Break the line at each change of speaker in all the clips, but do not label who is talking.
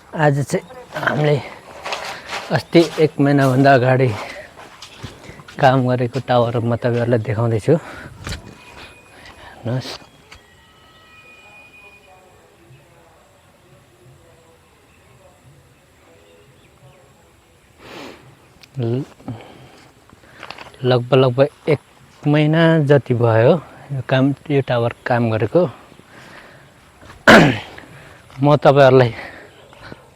आज चाहिँ हामीले अस्ति 1 महिनाभन्दा अगाडि काम गरेको टावर म तपाईहरुलाई देखाउँदैछु। हेर्नुस् लगभग 1 महिना जति भयो यो टावर काम गरेको। म तपाईहरुलाई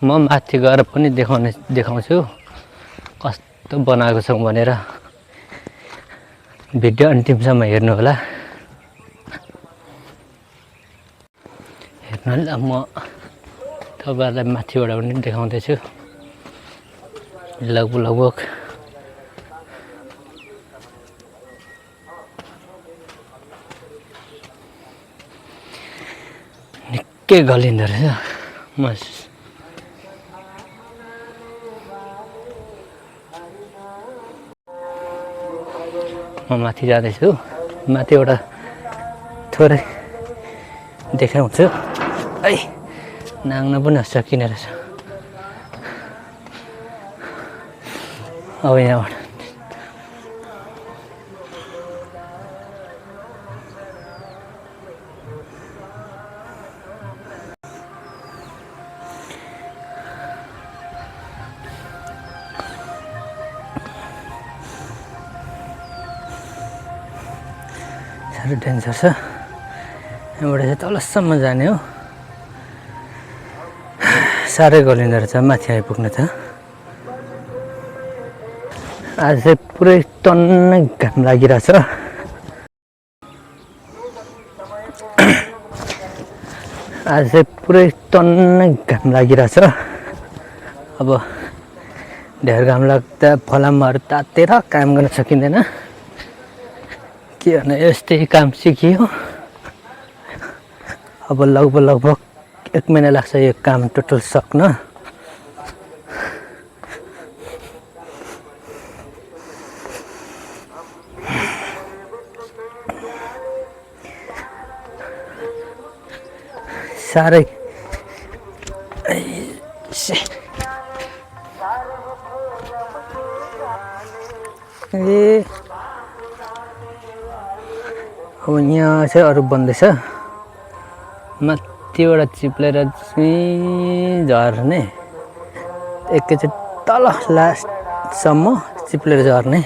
माथि गएर पनि देखाउँछु कस्तो बनाएको छ भनेर। भिडियो अन्तिमसम्म हेर्नु होला। हेर्नुला म तपाईहरुलाई माथिबाट पनि देखाउँदै छु। लगभग निकै गलिँदो रहेछ। म माथि जाँदैछु। माथिबाट थोरै देखाउँछु। ऐ नाङ्न पनि सकिने रहेछ। अब यहाँबाट साह्रै डेन्जर छ। यहाँबाट चाहिँ तलसम्म जाने हो। साह्रै गलिँदो रहेछ माथि आइपुग्न त। आज चाहिँ पुरै टन्नै घाम लागिरहेछ। आज चाहिँ पुरै टन्नै घाम लागिरहेछ। अब धेर घाम लाग्दा फलामहरु तातेर काम गर्न सकिँदैन। के भने यस्तै काम सिकियो। अब लगभग 1 महिना लाग्छ यो काम टोटल सक्न। साह्रै अब यहाँ चाहिँ अरु बन्दैछ। माथिबाट चिप्लेर चाहिँ झर्ने एकैचोटि तल लास्टसम्म चिप्लेर झर्ने।